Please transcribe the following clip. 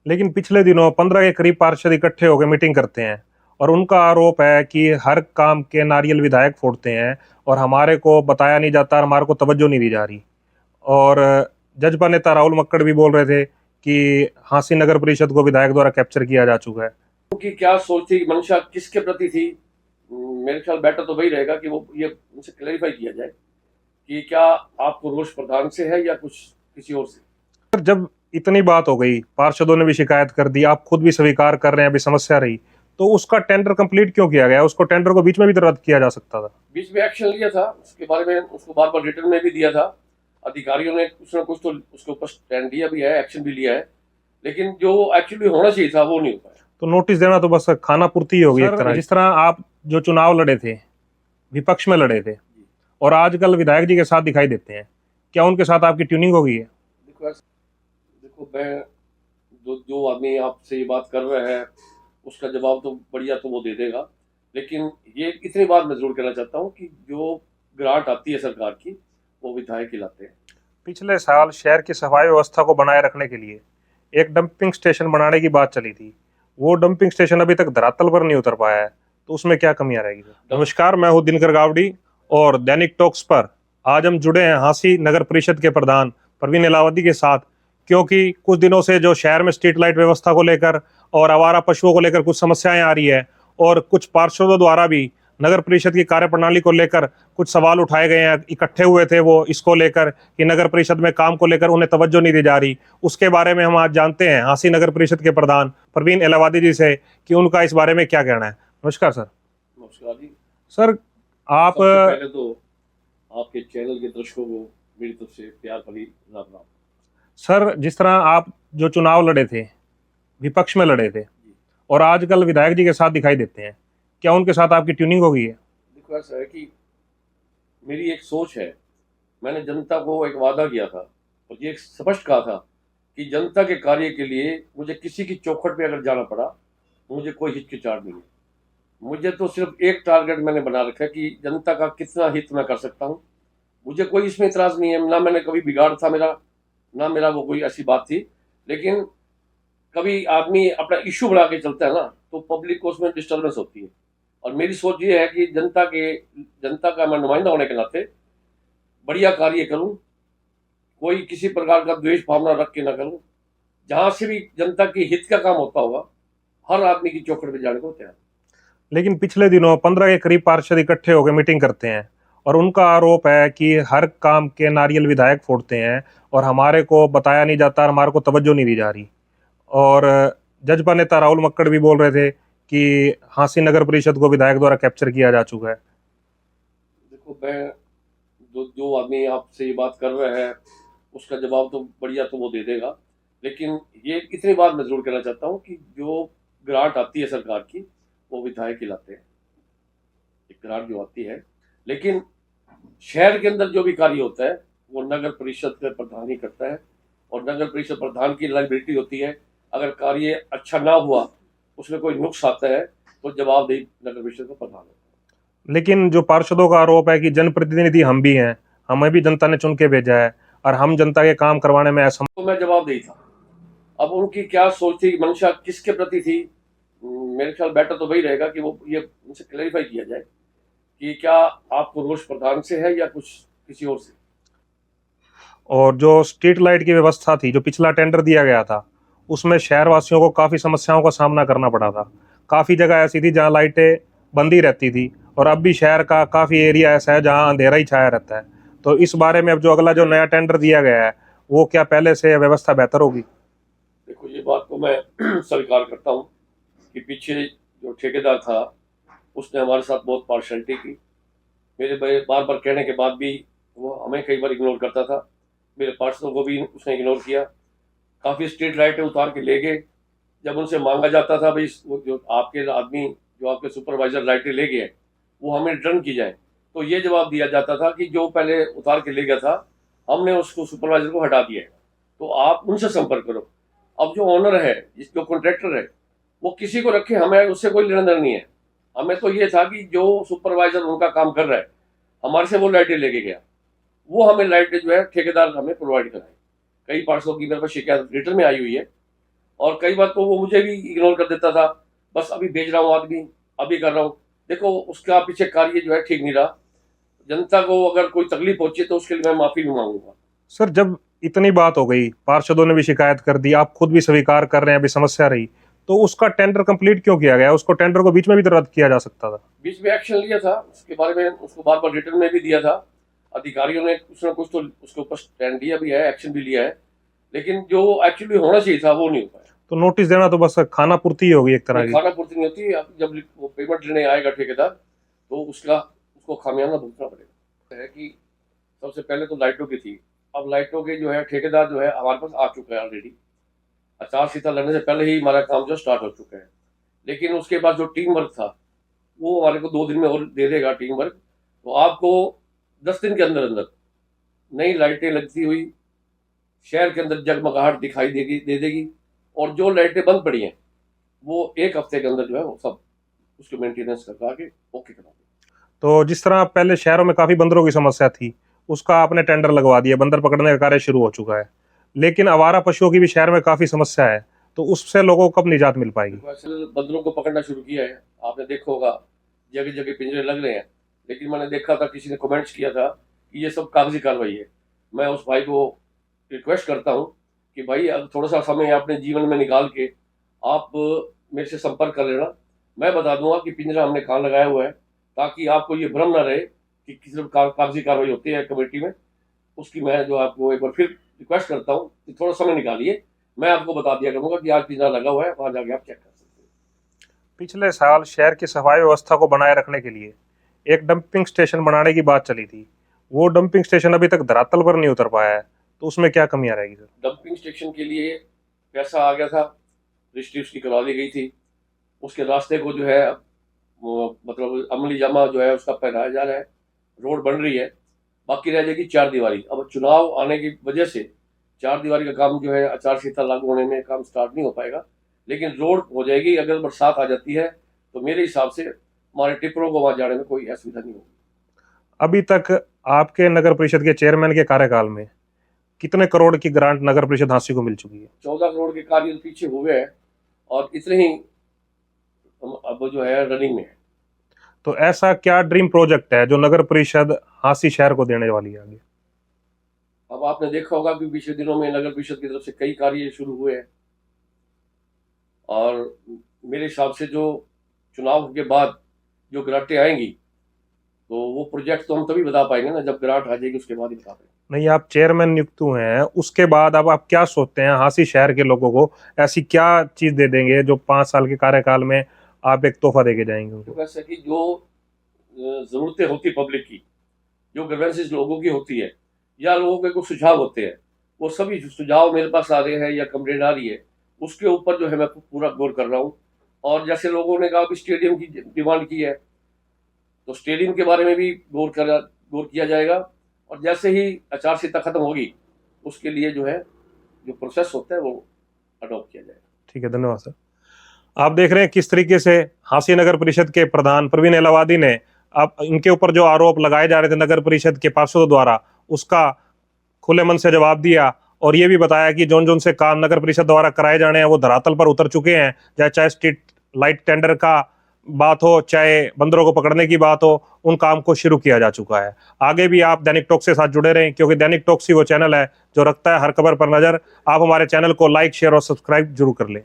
लेकिन पिछले दिनों 15 के करीब पार्षद इकट्ठे होकर मीटिंग करते हैं और उनका आरोप है कि हर काम के नारियल विधायक फोड़ते हैं और हमारे को बताया नहीं जाता और हमारे को तवज्जो नहीं दी जा रही। और जजपा नेता राहुल मक्कड़ भी बोल रहे थे कि हांसी नगर परिषद को विधायक द्वारा कैप्चर किया जा चुका है। उनकी क्या सोच थी, मंशा किसके प्रति थी? मेरे ख्याल बेटर तो वही रहेगा कि वो ये उनसे क्लैरिफाई किया जाए कि क्या आपको रोष प्रधान से है या कुछ किसी और से। पर जब इतनी बात हो गई, पार्षदों ने भी शिकायत कर दी, आप खुद भी स्वीकार कर रहे हैं अभी समस्या रही, तो उसका टेंडर कंप्लीट क्यों किया गया? उसको टेंडर को बीच में भी तो रद्द किया जा सकता था। बीच में एक्शन लिया था, उसके बारे में उसको बार बार रिटर्न में भी दिया था। अधिकारियों ने कुछ ना कुछ तो उसके ऊपर स्टैंड लिया भी है, एक्शन भी लिया है, लेकिन जो एक्चुअली होना चाहिए था वो नहीं हो पाया। तो नोटिस देना तो बस खाना पूर्ति होगी एक तरह। जिस तरह आप जो चुनाव लड़े थे, विपक्ष में लड़े थे और आजकल विधायक जी के साथ दिखाई देते हैं, क्या उनके साथ आपकी ट्यूनिंग हो गई है? देखो मैं जो आदमी आपसे ये बात कर रहा है उसका जवाब तो बढ़िया तो वो दे देगा, लेकिन ये इतनी बात मैं जरूर कहना चाहता हूँ कि जो ग्रांट आती है सरकार की वो विधायक ही लाते हैं। पिछले साल शहर की सफाई व्यवस्था को बनाए रखने के लिए एक डंपिंग स्टेशन बनाने की बात चली थी। वो डंपिंग स्टेशन अभी तक धरातल पर नहीं उतर पाया है, तो उसमें क्या कमियां रहेगी? नमस्कार, मैं हूं दिनकर गावड़ी और दैनिक टॉक्स पर आज हम जुड़े हैं हांसी नगर परिषद के प्रधान परवीन इलाहाबादी के साथ, क्योंकि कुछ दिनों से जो शहर में स्ट्रीट लाइट व्यवस्था को लेकर और आवारा पशुओं को लेकर कुछ समस्याएं आ रही है और कुछ पार्षदों द्वारा भी नगर परिषद की कार्यप्रणाली को लेकर कुछ सवाल उठाए गए हैं। इकट्ठे हुए थे वो इसको लेकर कि नगर परिषद में काम को लेकर उन्हें तवज्जो नहीं दी जा रही। उसके बारे में हम आज जानते हैं हांसी नगर परिषद के प्रधान परवीन इलाहाबादी जी से कि उनका इस बारे में क्या कहना है। नमस्कार सर। नमस्कार जी। सर, आप पहले तो आपके चैनल के दर्शकों को मेरी तरफ से प्यार भरी राम राम। सर, जिस तरह आप जो चुनाव लड़े थे, विपक्ष में लड़े थे और आजकल विधायक जी के साथ दिखाई देते हैं, क्या उनके साथ आपकी ट्यूनिंग हो गई है? देखो ऐसा है कि मेरी एक सोच है, मैंने जनता को एक वादा किया था और ये स्पष्ट कहा था कि जनता के कार्य के लिए मुझे किसी की चौखट पे अगर जाना पड़ा मुझे कोई हिचकिचाहट नहीं है। मुझे तो सिर्फ एक टारगेट मैंने बना रखा है कि जनता का कितना हित मैं कर सकता हूँ। मुझे कोई इसमें इतराज नहीं है, ना मैंने कभी बिगाड़ था मेरा, ना मेरा वो कोई ऐसी बात थी, लेकिन कभी आदमी अपना इश्यू बढ़ा के चलता है ना तो पब्लिक को उसमें डिस्टर्बेंस होती है। और मेरी सोच ये है कि जनता का मैं नुमाइंदा होने के नाते बढ़िया कार्य करूं, कोई किसी प्रकार का द्वेष भावना रख के ना करूं। जहां से भी जनता की हित का काम होता होगा हर आदमी की चौखट में जाने को तैयार। लेकिन पिछले दिनों 15 के करीब पार्षद इकट्ठे होकर मीटिंग करते हैं और उनका आरोप है कि हर काम के नारियल विधायक फोड़ते हैं और हमारे को बताया नहीं जाता और हमारे को तवज्जो नहीं दी जा रही। और जजपा नेता राहुल मक्कड़ भी बोल रहे थे कि हांसी नगर परिषद को विधायक द्वारा कैप्चर किया जा चुका है। देखो मैं जो आदमी आपसे ये बात कर रहा है उसका जवाब तो बढ़िया तो वो दे देगा, लेकिन ये इतनी बात मैं जरूर कहना चाहता हूँ कि जो ग्रांट आती है सरकार की वो विधायक ही लाते हैं। एक ग्रांट जो आती है, लेकिन शहर के अंदर जो भी कार्य होता है वो नगर परिषद का प्रधान ही करता है और नगर परिषद प्रधान की लाइबिलिटी होती है। अगर कार्य अच्छा ना हुआ, उसमें कोई नुक्स आता है तो जवाबदेही नगर परिषद का प्रधान होता है। लेकिन जो पार्षदों का आरोप है कि जनप्रतिनिधि हम भी हैं, हमें भी जनता ने चुन के भेजा है और हम जनता के काम करवाने में असमर्थ। तो मैं जवाबदेही था। अब उनकी क्या सोच थी, मंशा किसके प्रति थी? मेरे ख्याल बेटर तो वही रहेगा कि वो ये उनसे क्लैरिफाई किया जाए कि क्या आपको रोष प्रधान से है या कुछ किसी और से। और जो स्ट्रीट लाइट की व्यवस्था थी, जो पिछला टेंडर दिया गया था, उसमें शहरवासियों को काफ़ी समस्याओं का सामना करना पड़ा था। काफ़ी जगह ऐसी थी जहां लाइटें बंद ही रहती थी और अब भी शहर का काफ़ी एरिया ऐसा है जहां अंधेरा ही छाया रहता है। तो इस बारे में अब जो अगला जो नया टेंडर दिया गया है, वो क्या पहले से व्यवस्था बेहतर होगी? देखो ये बात को मैं स्वीकार करता हूँ कि पीछे जो ठेकेदार था उसने हमारे साथ बहुत पार्शलिटी की। मेरे बार बार कहने के बाद भी वो हमें कई बार इग्नोर करता था, मेरे पार्षदों को भी उसने इग्नोर किया। काफ़ी स्ट्रीट लाइटें उतार के ले गए। जब उनसे मांगा जाता था भाई वो जो आपके आदमी जो आपके सुपरवाइजर लाइटें ले गए वो हमें रिटर्न की जाए, तो ये जवाब दिया जाता था कि जो पहले उतार के ले गया था हमने उसको सुपरवाइजर को हटा दिया है, तो आप उनसे संपर्क करो। अब जो ऑनर है, जो कॉन्ट्रैक्टर है, वो किसी को रखे, हमें उससे कोई लेना देना नहीं है। हमें तो ये था कि जो सुपरवाइजर उनका काम कर रहा है हमारे से वो लाइटें लेके गया, वो हमें लाइटें जो है ठेकेदार हमें प्रोवाइड कराए। कई पार्षदों की मेरे पास शिकायत रिटर्न में आई हुई है और कई बार तो वो मुझे भी इग्नोर कर देता था, बस अभी भेज रहा हूँ आदमी, अभी कर रहा हूँ। देखो उसका पीछे कार्य जो है ठीक नहीं रहा। जनता को अगर कोई तकलीफ पहुंची तो उसके लिए मैं माफी भी मांगूंगा। सर, जब इतनी बात हो गई, पार्षदों ने भी शिकायत कर दी, आप खुद भी स्वीकार कर रहे हैं, अभी समस्या रही, तो उसका टेंडर कंप्लीट क्यों किया गया? उसको टेंडर को बीच में भी तो रद्द किया जा सकता था। बीच में एक्शन लिया था, उसके बारे में उसको बार बार रिटर्न में भी दिया था। अधिकारियों ने कुछ ना कुछ तो उसके ऊपर स्टैंड लिया भी है, एक्शन भी लिया है, लेकिन जो एक्चुअली होना चाहिए था वो नहीं हो पाया। तो नोटिस देना तो बस खाना पूर्ति ही होगी एक तरह की। खाना पूर्ति नहीं होती। अब जब वो पेमेंट लेने आएगा ठेकेदार तो उसको खामियाजा भुगतना पड़ेगा। है कि सबसे पहले तो लाइटों की थी, अब लाइटों के जो है ठेकेदार जो है हमारे पास आ चुका है ऑलरेडी। आचार संहिता लगने से पहले ही हमारा काम जो स्टार्ट हो चुका है, लेकिन उसके बाद जो टीम वर्क था वो हमारे को 2 दिन में और दे देगा टीम वर्क। तो आपको 10 दिन के अंदर अंदर नई लाइटें लगती हुई शहर के अंदर जगमगाहट दिखाई दे देगी, और जो लाइटें बंद पड़ी हैं वो 1 हफ्ते के अंदर जो है वो सब उसके मेंटेनेंस करवा के ओके करा देंगे। तो जिस तरह पहले शहरों में काफी बंदरों की समस्या थी, उसका आपने टेंडर लगवा दिया, बंदर पकड़ने का कार्य शुरू हो चुका है, लेकिन आवारा पशुओं की भी शहर में काफी समस्या है, तो उससे लोगों को कब निजात मिल पाएगी? वैसे बंदरों को पकड़ना शुरू किया है, आपने देखा होगा जगह जगह पिंजरे लग रहे हैं, लेकिन मैंने देखा था किसी ने कमेंट्स किया था कि ये सब कागजी कार्रवाई है। मैं उस भाई को रिक्वेस्ट करता हूँ कि भाई अब थोड़ा सा समय अपने जीवन में निकाल के आप मेरे से संपर्क कर लेना, मैं बता दूंगा कि पिंजरा हमने कहाँ लगाया हुआ है, ताकि आपको ये भ्रम ना रहे कि किसी कागजी कार्रवाई होती है कमेटी में। उसकी मैं जो आपको एक बार फिर रिक्वेस्ट करता हूँ कि थोड़ा समय निकालिए, मैं आपको बता दिया करूंगा कि आज पिंजरा लगा हुआ है, वहां जाके आप चेक कर सकते हैं। पिछले साल शहर की सफाई व्यवस्था को बनाए रखने के लिए एक डंपिंग स्टेशन बनाने की बात चली थी। वो डंपिंग स्टेशन अभी तक धरातल पर नहीं उतर पाया है, तो उसमें क्या कमियां रहेगी सर? डंपिंग स्टेशन के लिए पैसा आ गया था, रजिस्ट्री उसकी करवा दी गई थी, उसके रास्ते को जो है मतलब अमली जामा जो है उसका पहनाया जा रहा है, रोड बन रही है, बाकी रह जाएगी 4 दीवारी। अब चुनाव आने की वजह से 4 दीवारी का काम जो है आचार संहिता लागू होने में काम स्टार्ट नहीं हो पाएगा, लेकिन रोड हो जाएगी। अगर बरसात आ जाती है तो मेरे हिसाब से हमारे टिप्परों को वहां जाने में कोई असुविधा नहीं होगी। अभी तक आपके नगर परिषद के चेयरमैन के कार्यकाल में कितने करोड़ की ग्रांट नगर परिषद हांसी को मिल चुकी है? 14 करोड़ के कार्य पीछे हुए हैं और इतने ही अब जो है रनिंग में है। तो ऐसा क्या ड्रीम प्रोजेक्ट है जो नगर परिषद हांसी शहर को देने वाली है आगे? अब आपने देखा होगा कि पिछले दिनों में नगर परिषद की तरफ से कई कार्य शुरू हुए हैं, और मेरे हिसाब से जो चुनाव के बाद जो ग्रांटें आएंगी तो वो प्रोजेक्ट तो हम तभी बता पाएंगे ना, जब ग्रांट आ जाएगी उसके बाद ही बता पाएंगे। नहीं, आप चेयरमैन नियुक्त हुए हैं, उसके बाद अब आप क्या सोचते हैं हांसी शहर के लोगों को? ऐसी क्या चीज दे देंगे जो 5 साल के कार्यकाल में आप एक तोहफा देके जाएंगे उनको? तो ऐसा कि जो जरूरतें होती पब्लिक की, जो ग्रीवेंसेस लोगों की होती है, या लोगों के कुछ सुझाव होते हैं, वो सभी सुझाव मेरे पास आ रहे हैं या कंप्लेंट आ रही है, उसके ऊपर जो है मैं पूरा गौर कर रहा हूँ। और जैसे लोगों ने कहा कि स्टेडियम की डिमांड की है, तो स्टेडियम के बारे में भी गौर किया जाएगा, और जैसे ही आचार संहिता खत्म होगी उसके लिए जो है जो प्रोसेस होता है वो अडॉप्ट किया जाएगा। ठीक है, धन्यवाद सर। आप देख रहे हैं किस तरीके से हांसी नगर परिषद के प्रधान प्रवीण एलावादी ने अब इनके ऊपर जो आरोप लगाए जा रहे थे नगर परिषद के पार्षदों द्वारा, उसका खुले मन से जवाब दिया, और ये भी बताया कि जोन जोन से काम नगर परिषद द्वारा कराए जाने हैं वो धरातल पर उतर चुके हैं। चाहे स्ट्रीट लाइट टेंडर का बात हो, चाहे बंदरों को पकड़ने की बात हो, उन काम को शुरू किया जा चुका है। आगे भी आप दैनिक टॉक्स के साथ जुड़े रहें, क्योंकि दैनिक टॉक्स ही वो चैनल है जो रखता है हर खबर पर नजर। आप हमारे चैनल को लाइक, शेयर और सब्सक्राइब जरूर कर लें।